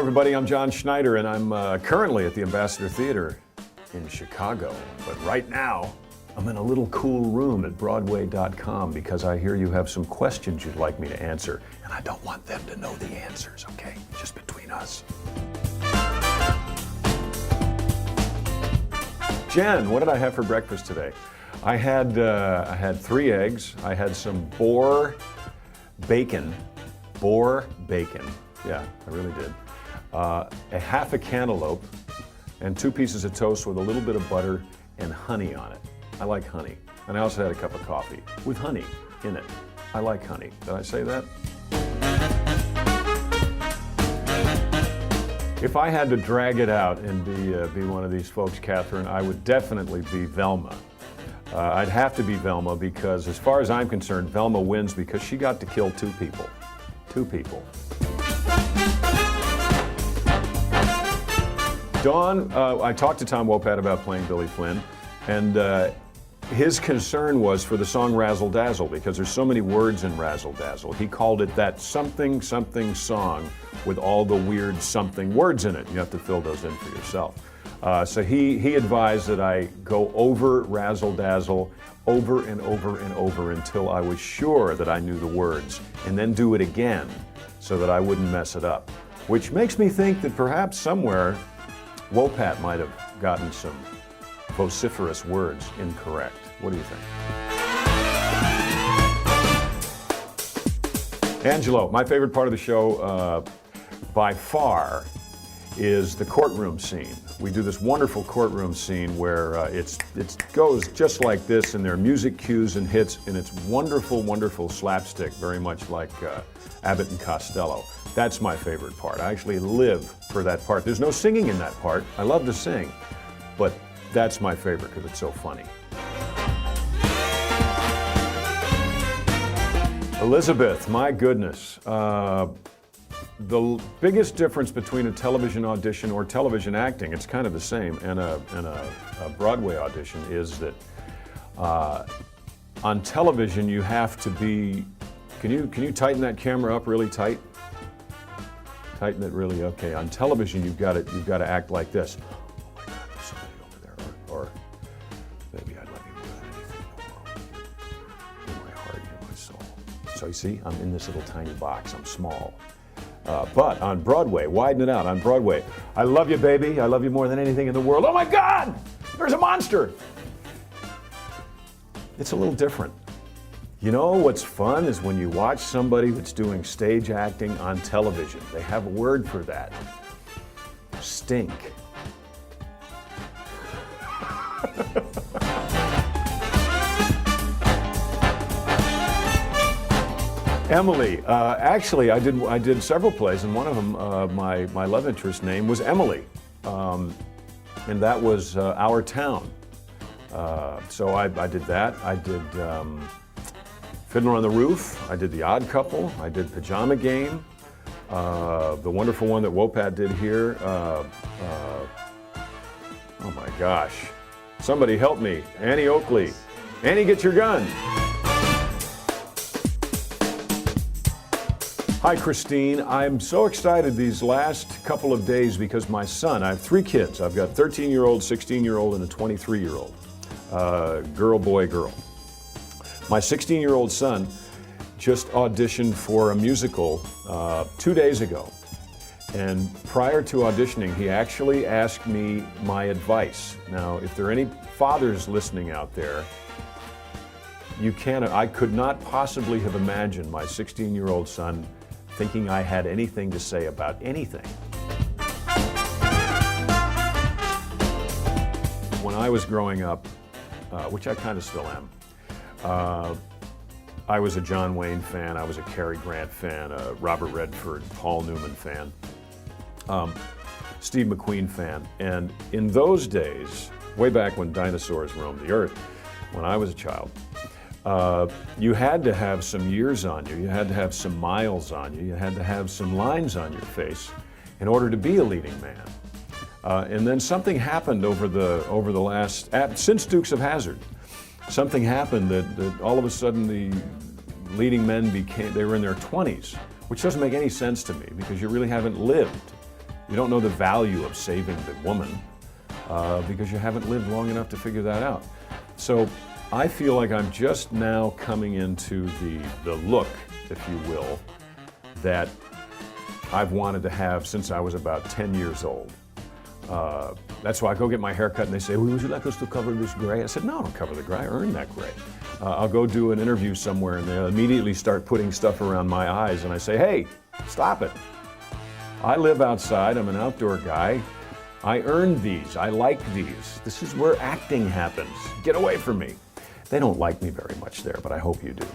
everybody. I'm John Schneider, and I'm currently at the Ambassador Theater in Chicago. But right now, I'm in a little cool room at Broadway.com because I hear you have some questions you'd like me to answer, and I don't want them to know the answers, okay? Just between us. Jen, what did I have for breakfast today? I had 3 eggs. I had some boar bacon. Yeah, I really did. A half a cantaloupe and 2 pieces of toast with a little bit of butter and honey on it. I like honey. And I also had a cup of coffee with honey in it. I like honey. Did I say that? If I had to drag it out and be one of these folks, Catherine, I would definitely be Velma. I'd have to be Velma because, as far as I'm concerned, Velma wins because she got to kill 2 people. 2 people. Dawn, I talked to Tom Wopat about playing Billy Flynn, and his concern was for the song Razzle Dazzle, because there's so many words in Razzle Dazzle. He called it that something something song with all the weird something words in it. You have to fill those in for yourself. So he advised that I go over Razzle Dazzle over and over and over until I was sure that I knew the words, and then do it again so that I wouldn't mess it up. Which makes me think that perhaps somewhere Wopat might have gotten some vociferous words incorrect. What do you think? Angelo, my favorite part of the show by far is the courtroom scene. We do this wonderful courtroom scene where it goes just like this, and there are music cues and hits, and it's wonderful, wonderful slapstick, very much like Abbott and Costello. That's my favorite part. I actually live for that part. There's no singing in that part. I love to sing, but that's my favorite because it's so funny. Elizabeth, my goodness. The biggest difference between a television audition or television acting, it's kind of the same, and a Broadway audition is that on television you have to be, can you tighten that camera up really tight? Tighten it really, okay. On television you've got to act like this. Oh my God, there's somebody over there. Or maybe I'd love you more than anything in the world. In my heart, in my soul. So you see, I'm in this little tiny box, I'm small. But on Broadway, widen it out on Broadway. I love you, baby. I love you more than anything in the world. Oh my God, there's a monster. It's a little different. You know what's fun is when you watch somebody that's doing stage acting on television. They have a word for that. Stink. Emily, actually, I did several plays, and one of them, my love interest name was Emily, and that was Our Town. So I did that. I did Fiddler on the Roof. I did The Odd Couple. I did Pajama Game. The wonderful one that Wopat did here. Oh my gosh! Somebody help me, Annie Oakley. Annie, get your gun. Hi, Christine. I'm so excited these last couple of days because my son, I have 3 kids. I've got a 13-year-old, 16-year-old, and a 23-year-old. Girl, boy, girl. My 16-year-old son just auditioned for a musical 2 days ago. And prior to auditioning, he actually asked me my advice. Now, if there are any fathers listening out there, I could not possibly have imagined my 16-year-old son thinking I had anything to say about anything. When I was growing up, which I kind of still am, I was a John Wayne fan, I was a Cary Grant fan, a Robert Redford, Paul Newman fan, Steve McQueen fan. And in those days, way back when dinosaurs roamed the earth, when I was a child, you had to have some years on you, you had to have some miles on you, you had to have some lines on your face in order to be a leading man. And then something happened over the last, since Dukes of Hazzard, something happened that all of a sudden the leading men they were in their 20s, which doesn't make any sense to me because you really haven't lived You don't know the value of saving the woman because you haven't lived long enough to figure that out. So I feel like I'm just now coming into the look, if you will, that I've wanted to have since I was about 10 years old. That's why I go get my hair cut and they say, well, would you like us to cover this gray? I said, no, don't cover the gray, I earned that gray. I'll go do an interview somewhere and they'll immediately start putting stuff around my eyes and I say, hey, stop it. I live outside, I'm an outdoor guy. I earned these, I like these. This is where acting happens. Get away from me. They don't like me very much there, but I hope you do.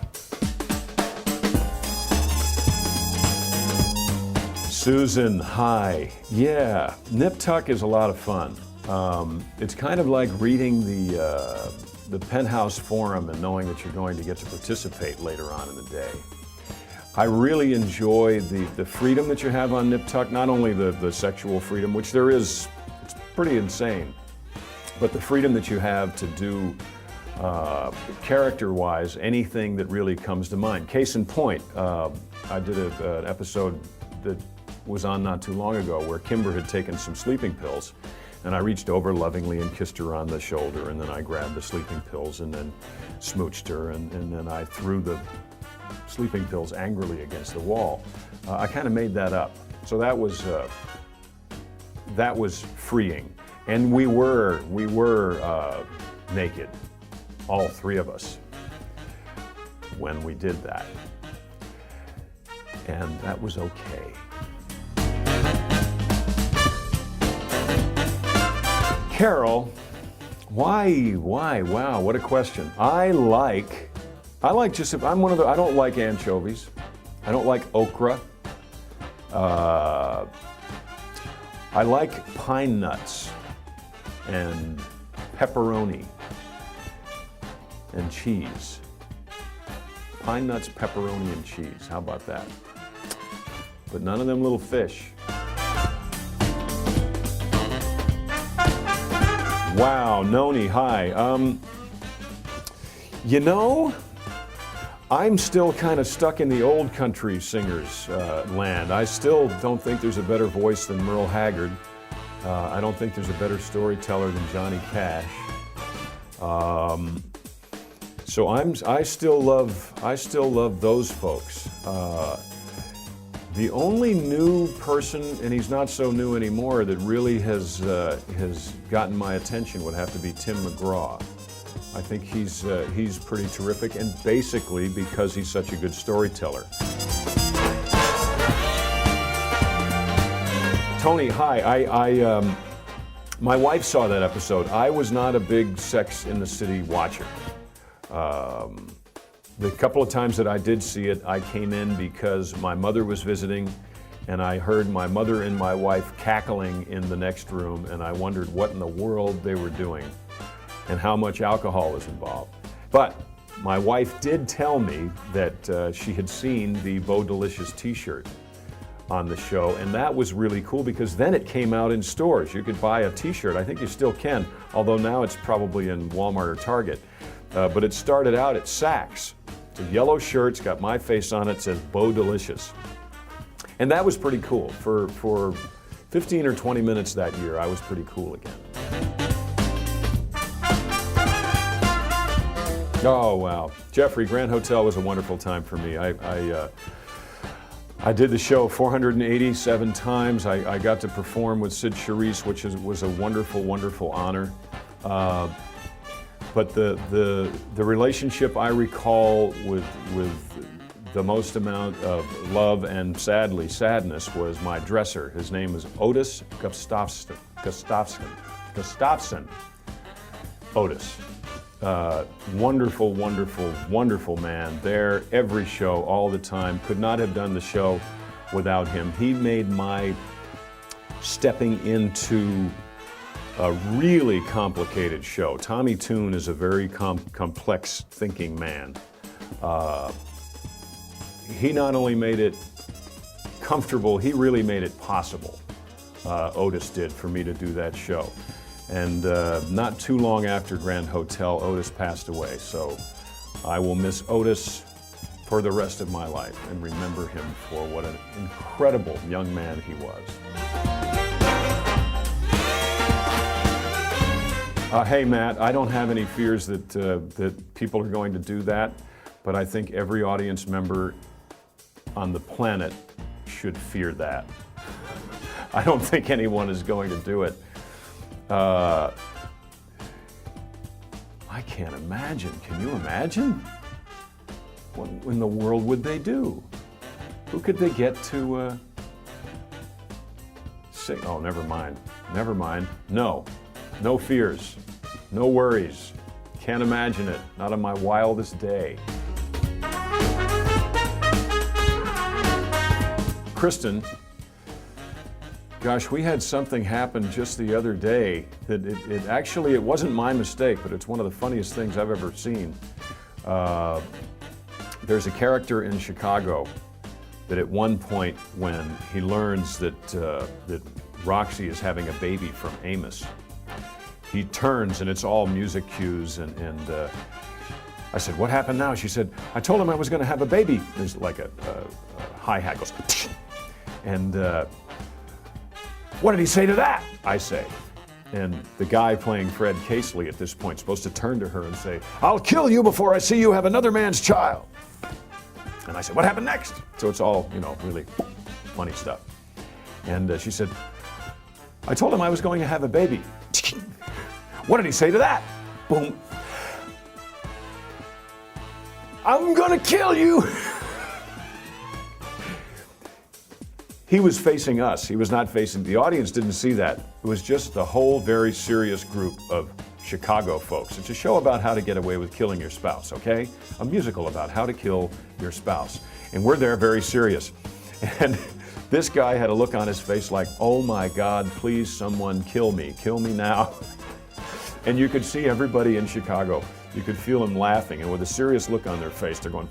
Susan, hi. Yeah, Nip Tuck is a lot of fun. It's kind of like reading the Penthouse Forum and knowing that you're going to get to participate later on in the day. I really enjoy the freedom that you have on Nip Tuck, not only the sexual freedom, which there is, it's pretty insane, but the freedom that you have to do character-wise anything that really comes to mind. Case in point, I did an episode that was on not too long ago where Kimber had taken some sleeping pills and I reached over lovingly and kissed her on the shoulder and then I grabbed the sleeping pills and then smooched her and then I threw the sleeping pills angrily against the wall. I kind of made that up. So that was freeing. And we were naked, all three of us, when we did that. And that was okay. Carol, why, wow, what a question. I like just, I'm one of the, I don't like anchovies. I don't like okra. I like pine nuts and pepperoni and cheese. Pine nuts, pepperoni, and cheese. How about that? But none of them little fish. Wow, Noni, hi. You know, I'm still kind of stuck in the old country singers land. I still don't think there's a better voice than Merle Haggard. I don't think there's a better storyteller than Johnny Cash. So I still love those folks. The only new person, and he's not so new anymore, that really has gotten my attention would have to be Tim McGraw. I think he's pretty terrific, and basically because he's such a good storyteller. Tony, hi. My wife saw that episode. I was not a big Sex in the City watcher. The couple of times that I did see it, I came in because my mother was visiting and I heard my mother and my wife cackling in the next room and I wondered what in the world they were doing and how much alcohol was involved. But my wife did tell me that she had seen the Bo Delicious t-shirt on the show, and that was really cool because then it came out in stores. You could buy a t-shirt, I think you still can, although now it's probably in Walmart or Target. But it started out at Saks. It's a yellow shirt, it's got my face on it, says Bo Delicious. And that was pretty cool. For 15 or 20 minutes that year, I was pretty cool again. Oh, wow. Jeffrey, Grand Hotel was a wonderful time for me. I did the show 487 times. I got to perform with Sid Charisse, which was a wonderful, wonderful honor. But the relationship I recall with the most amount of love and sadly sadness was my dresser. His name was Otis Gustafson. Otis. Wonderful, wonderful, wonderful man. There every show, all the time. Could not have done the show without him. He made my stepping into a really complicated show. Tommy Tune is a very complex thinking man. He not only made it comfortable, he really made it possible. Otis did, for me to do that show. And not too long after Grand Hotel, Otis passed away. So I will miss Otis for the rest of my life and remember him for what an incredible young man he was. Hey, Matt, I don't have any fears that people are going to do that, but I think every audience member on the planet should fear that. I don't think anyone is going to do it. I can't imagine. Can you imagine? What in the world would they do? Who could they get to sing? Oh, never mind. Never mind. No. No fears. No worries. Can't imagine it. Not on my wildest day. Kristen, gosh, we had something happen just the other day that it wasn't my mistake, but it's one of the funniest things I've ever seen. There's a character in Chicago that at one point when he learns that Roxy is having a baby from Amos, he turns and it's all music cues and I said, what happened now? She said, I told him I was going to have a baby. There's like a hi-hat goes, and what did he say to that? I say. And the guy playing Fred Casely at this point is supposed to turn to her and say, I'll kill you before I see you have another man's child. And I said, what happened next? So it's all, really funny stuff. And she said, I told him I was going to have a baby. What did he say to that? Boom. I'm gonna kill you. He was facing us. He was not facing, the audience didn't see that. It was just the whole very serious group of Chicago folks. It's a show about how to get away with killing your spouse, okay? A musical about how to kill your spouse. And we're there very serious. And this guy had a look on his face like, oh my God, please someone kill me now. And you could see everybody in Chicago, you could feel them laughing, and with a serious look on their face, they're going,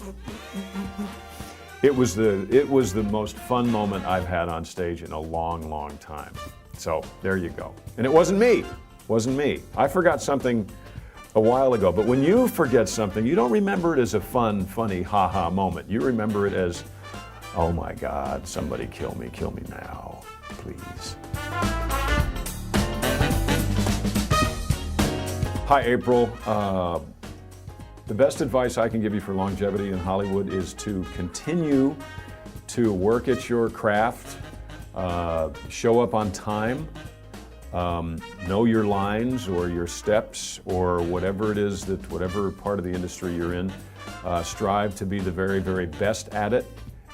It was the most fun moment I've had on stage in a long, long time. So there you go. And it wasn't me. I forgot something a while ago, but when you forget something, you don't remember it as a fun, funny, ha-ha moment. You remember it as, oh my God, somebody kill me now, please. Hi, April. The best advice I can give you for longevity in Hollywood is to continue to work at your craft, show up on time, know your lines or your steps or whatever it is whatever part of the industry you're in, strive to be the very, very best at it,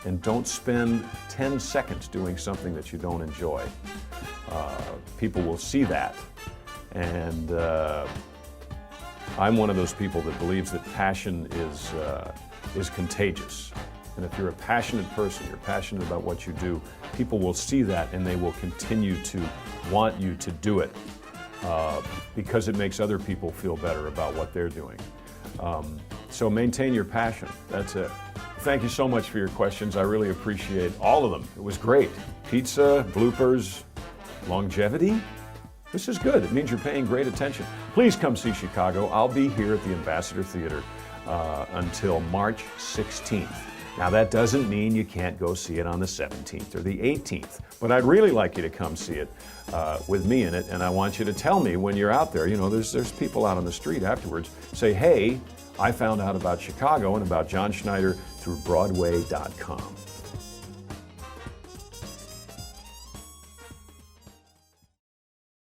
and don't spend 10 seconds doing something that you don't enjoy. People will see that, and I'm one of those people that believes that passion is contagious. And if you're a passionate person, you're passionate about what you do, people will see that and they will continue to want you to do it because it makes other people feel better about what they're doing. So maintain your passion. That's it. Thank you so much for your questions. I really appreciate all of them. It was great. Pizza, bloopers, longevity. This is good. It means you're paying great attention. Please come see Chicago. I'll be here at the Ambassador Theater until March 16th. Now that doesn't mean you can't go see it on the 17th or the 18th, but I'd really like you to come see it with me in it, and I want you to tell me when you're out there. There's people out on the street afterwards. Say, hey, I found out about Chicago and about John Schneider through Broadway.com.